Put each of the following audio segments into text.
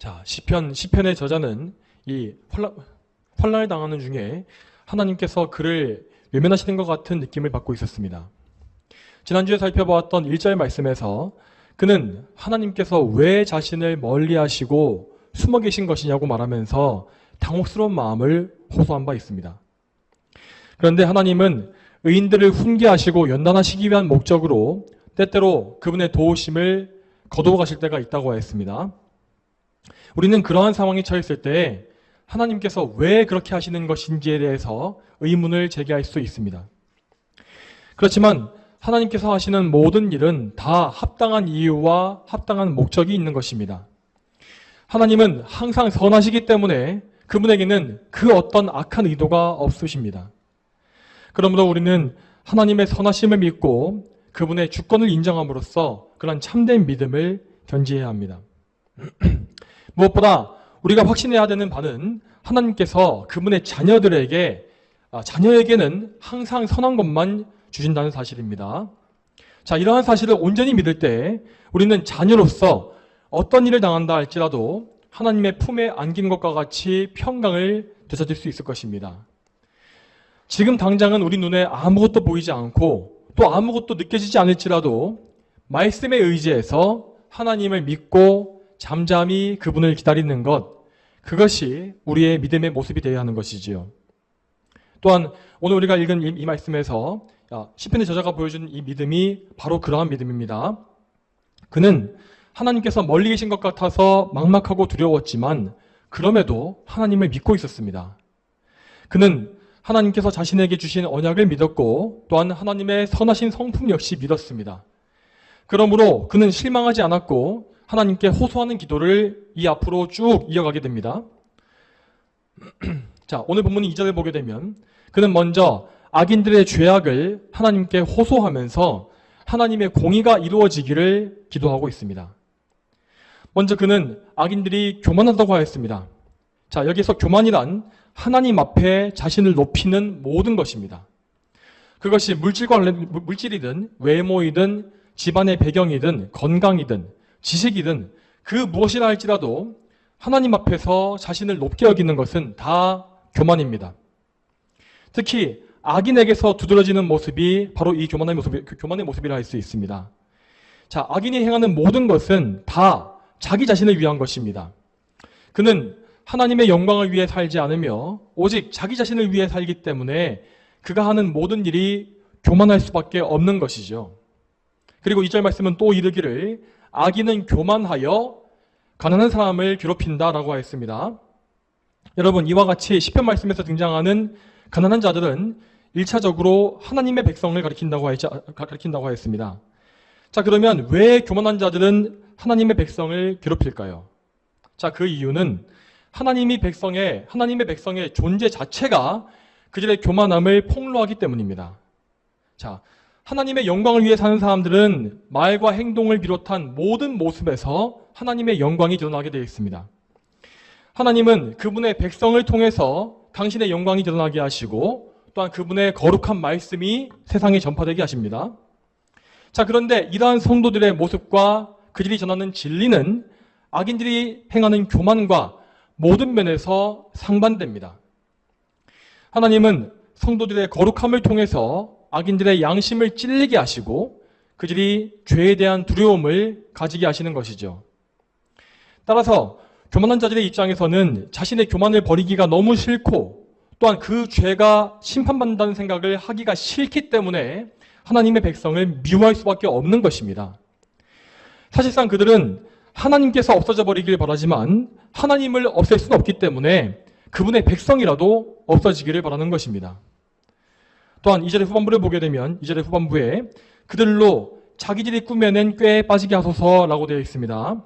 자, 시편의 저자는 이 환난을 당하는 중에 하나님께서 그를 외면하시는 것 같은 느낌을 받고 있었습니다. 지난주에 살펴보았던 1절 말씀에서 그는 하나님께서 왜 자신을 멀리하시고 숨어 계신 것이냐고 말하면서 당혹스러운 마음을 호소한 바 있습니다. 그런데 하나님은 의인들을 훈계하시고 연단하시기 위한 목적으로 때때로 그분의 도우심을 거두어 가실 때가 있다고 하였습니다. 우리는 그러한 상황에 처했을 때 하나님께서 왜 그렇게 하시는 것인지에 대해서 의문을 제기할 수 있습니다. 그렇지만 하나님께서 하시는 모든 일은 다 합당한 이유와 합당한 목적이 있는 것입니다. 하나님은 항상 선하시기 때문에 그분에게는 그 어떤 악한 의도가 없으십니다. 그러므로 우리는 하나님의 선하심을 믿고 그분의 주권을 인정함으로써 그런 참된 믿음을 견지해야 합니다. 무엇보다 우리가 확신해야 되는 바는 하나님께서 그분의 자녀에게는 항상 선한 것만 주신다는 사실입니다. 자, 이러한 사실을 온전히 믿을 때 우리는 자녀로서 어떤 일을 당한다 할지라도 하나님의 품에 안긴 것과 같이 평강을 되찾을 수 있을 것입니다. 지금 당장은 우리 눈에 아무것도 보이지 않고 또 아무것도 느껴지지 않을지라도 말씀에 의지해서 하나님을 믿고 잠잠히 그분을 기다리는 것, 그것이 우리의 믿음의 모습이 되어야 하는 것이지요. 또한 오늘 우리가 읽은 이 말씀에서 시편의 저자가 보여준 이 믿음이 바로 그러한 믿음입니다. 그는 하나님께서 멀리 계신 것 같아서 막막하고 두려웠지만 그럼에도 하나님을 믿고 있었습니다. 그는 하나님께서 자신에게 주신 언약을 믿었고 또한 하나님의 선하신 성품 역시 믿었습니다. 그러므로 그는 실망하지 않았고 하나님께 호소하는 기도를 이 앞으로 쭉 이어가게 됩니다. 자, 오늘 본문 2절을 보게 되면 그는 먼저 악인들의 죄악을 하나님께 호소하면서 하나님의 공의가 이루어지기를 기도하고 있습니다. 먼저 그는 악인들이 교만하다고 하였습니다. 자, 여기서 교만이란 하나님 앞에 자신을 높이는 모든 것입니다. 그것이 물질이든 외모이든 집안의 배경이든 건강이든 지식이든 그 무엇이라 할지라도 하나님 앞에서 자신을 높게 여기는 것은 다 교만입니다. 특히 악인에게서 두드러지는 모습이 바로 이 교만의 모습이라 할 수 있습니다. 자, 악인이 행하는 모든 것은 다 자기 자신을 위한 것입니다. 그는 하나님의 영광을 위해 살지 않으며 오직 자기 자신을 위해 살기 때문에 그가 하는 모든 일이 교만할 수밖에 없는 것이죠. 그리고 2절 말씀은 또 이르기를 악인은 교만하여 가난한 사람을 괴롭힌다라고 하였습니다. 여러분, 이와 같이 시편 말씀에서 등장하는 가난한 자들은 1차적으로 하나님의 백성을 가리킨다고 하였습니다. 자, 그러면 왜 교만한 자들은 하나님의 백성을 괴롭힐까요? 자, 그 이유는 하나님의 백성의 존재 자체가 그들의 교만함을 폭로하기 때문입니다. 자, 하나님의 영광을 위해 사는 사람들은 말과 행동을 비롯한 모든 모습에서 하나님의 영광이 드러나게 되어 있습니다. 하나님은 그분의 백성을 통해서 당신의 영광이 드러나게 하시고 또한 그분의 거룩한 말씀이 세상에 전파되게 하십니다. 자, 그런데 이러한 성도들의 모습과 그들이 전하는 진리는 악인들이 행하는 교만과 모든 면에서 상반됩니다. 하나님은 성도들의 거룩함을 통해서 악인들의 양심을 찔리게 하시고 그들이 죄에 대한 두려움을 가지게 하시는 것이죠. 따라서 교만한 자들의 입장에서는 자신의 교만을 버리기가 너무 싫고 또한 그 죄가 심판받는다는 생각을 하기가 싫기 때문에 하나님의 백성을 미워할 수밖에 없는 것입니다. 사실상 그들은 하나님께서 없어져 버리길 바라지만 하나님을 없앨 수는 없기 때문에 그분의 백성이라도 없어지기를 바라는 것입니다. 또한 2절의 후반부를 보게 되면 2절의 후반부에 그들로 자기들이 꾸며낸 꾀에 빠지게 하소서라고 되어 있습니다.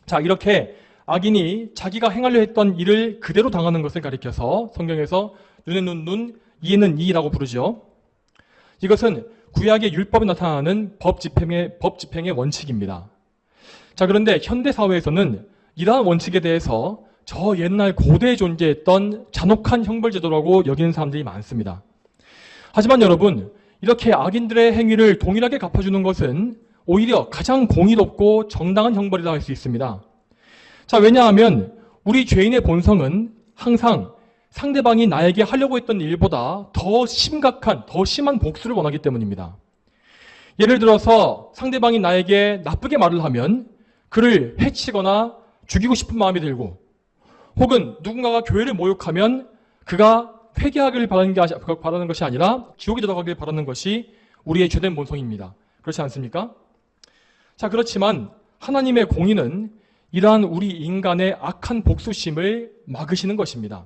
자, 이렇게 악인이 자기가 행하려 했던 일을 그대로 당하는 것을 가리켜서 성경에서 눈에는 눈, 이에는 이라고 부르죠. 이것은 구약의 율법에 나타나는 법 집행의 원칙입니다. 자, 그런데 현대 사회에서는 이러한 원칙에 대해서 저 옛날 고대에 존재했던 잔혹한 형벌제도라고 여기는 사람들이 많습니다. 하지만 여러분, 이렇게 악인들의 행위를 동일하게 갚아주는 것은 오히려 가장 공의롭고 정당한 형벌이라 할 수 있습니다. 자, 왜냐하면 우리 죄인의 본성은 항상 상대방이 나에게 하려고 했던 일보다 더 심각한, 더 심한 복수를 원하기 때문입니다. 예를 들어서 상대방이 나에게 나쁘게 말을 하면 그를 해치거나 죽이고 싶은 마음이 들고, 혹은 누군가가 교회를 모욕하면 그가 회개하기를 바라는 것이 아니라 지옥에 들어가길 바라는 것이 우리의 죄된 본성입니다. 그렇지 않습니까? 자, 그렇지만 하나님의 공의는 이러한 우리 인간의 악한 복수심을 막으시는 것입니다.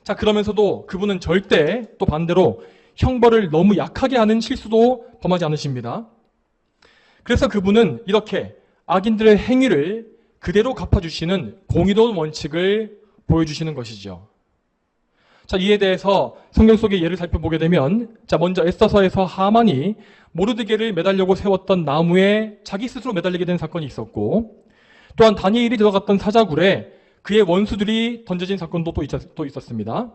자, 그러면서도 그분은 절대 또 반대로 형벌을 너무 약하게 하는 실수도 범하지 않으십니다. 그래서 그분은 이렇게 악인들의 행위를 그대로 갚아주시는 공의로운 원칙을 보여주시는 것이죠. 자, 이에 대해서 성경 속의 예를 살펴보게 되면, 자, 먼저 에스더서에서 하만이 모르드게를 매달려고 세웠던 나무에 자기 스스로 매달리게 된 사건이 있었고, 또한 다니엘이 들어갔던 사자굴에 그의 원수들이 던져진 사건도 또 있었습니다.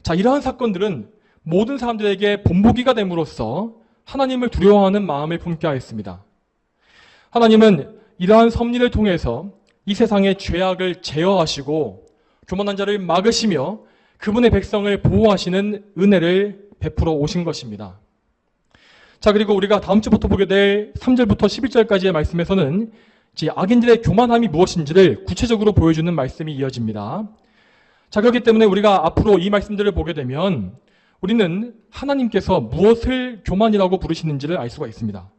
자, 이러한 사건들은 모든 사람들에게 본보기가 됨으로써 하나님을 두려워하는 마음을 품게 하였습니다. 하나님은 이러한 섭리를 통해서 이 세상의 죄악을 제어하시고 교만한 자를 막으시며 그분의 백성을 보호하시는 은혜를 베풀어 오신 것입니다. 자, 그리고 우리가 다음 주부터 보게 될 3절부터 11절까지의 말씀에서는 악인들의 교만함이 무엇인지를 구체적으로 보여주는 말씀이 이어집니다. 자, 그렇기 때문에 우리가 앞으로 이 말씀들을 보게 되면 우리는 하나님께서 무엇을 교만이라고 부르시는지를 알 수가 있습니다.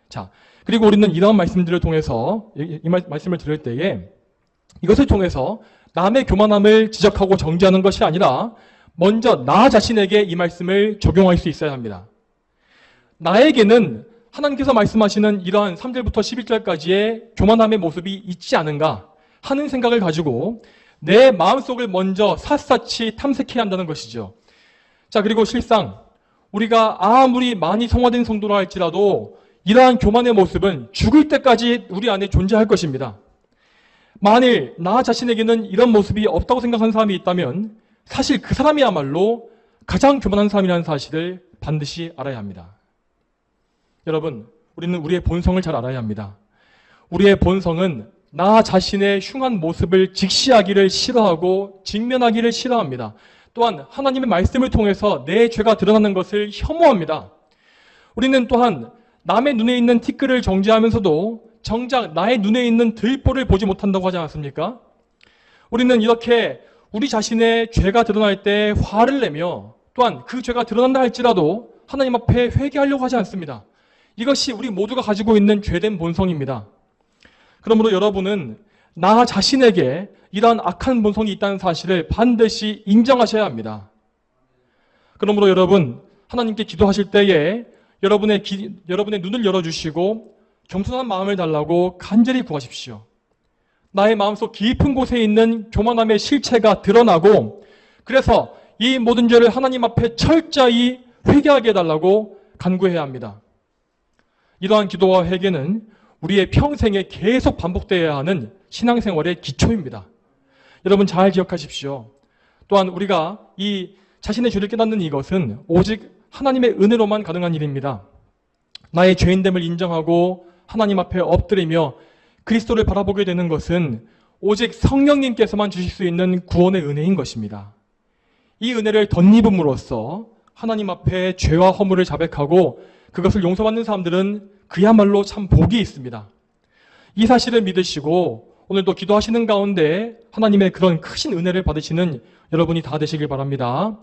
자, 그리고 우리는 이러한 말씀들을 통해서 이 말씀을 들을 때에 이것을 통해서 남의 교만함을 지적하고 정죄하는 것이 아니라 먼저 나 자신에게 이 말씀을 적용할 수 있어야 합니다. 나에게는 하나님께서 말씀하시는 이러한 3절부터 11절까지의 교만함의 모습이 있지 않은가 하는 생각을 가지고 내 마음속을 먼저 샅샅이 탐색해야 한다는 것이죠. 자, 그리고 실상 우리가 아무리 많이 성화된 성도라 할지라도 이러한 교만의 모습은 죽을 때까지 우리 안에 존재할 것입니다. 만일 나 자신에게는 이런 모습이 없다고 생각하는 사람이 있다면 사실 그 사람이야말로 가장 교만한 사람이라는 사실을 반드시 알아야 합니다. 여러분, 우리는 우리의 본성을 잘 알아야 합니다. 우리의 본성은 나 자신의 흉한 모습을 직시하기를 싫어하고 직면하기를 싫어합니다. 또한 하나님의 말씀을 통해서 내 죄가 드러나는 것을 혐오합니다. 우리는 또한 남의 눈에 있는 티끌을 정죄하면서도 정작 나의 눈에 있는 들보를 보지 못한다고 하지 않았습니까? 우리는 이렇게 우리 자신의 죄가 드러날 때 화를 내며 또한 그 죄가 드러난다 할지라도 하나님 앞에 회개하려고 하지 않습니다. 이것이 우리 모두가 가지고 있는 죄된 본성입니다. 그러므로 여러분은 나 자신에게 이러한 악한 본성이 있다는 사실을 반드시 인정하셔야 합니다. 그러므로 여러분, 하나님께 기도하실 때에 여러분의 눈을 열어주시고 겸손한 마음을 달라고 간절히 구하십시오. 나의 마음속 깊은 곳에 있는 교만함의 실체가 드러나고 그래서 이 모든 죄를 하나님 앞에 철저히 회개하게 해달라고 간구해야 합니다. 이러한 기도와 회개는 우리의 평생에 계속 반복되어야 하는 신앙생활의 기초입니다. 여러분 잘 기억하십시오. 또한 우리가 이 자신의 죄를 깨닫는 이것은 오직 하나님의 은혜로만 가능한 일입니다. 나의 죄인됨을 인정하고 하나님 앞에 엎드리며 그리스도를 바라보게 되는 것은 오직 성령님께서만 주실 수 있는 구원의 은혜인 것입니다. 이 은혜를 덧입음으로써 하나님 앞에 죄와 허물을 자백하고 그것을 용서받는 사람들은 그야말로 참 복이 있습니다. 이 사실을 믿으시고 오늘도 기도하시는 가운데 하나님의 그런 크신 은혜를 받으시는 여러분이 다 되시길 바랍니다.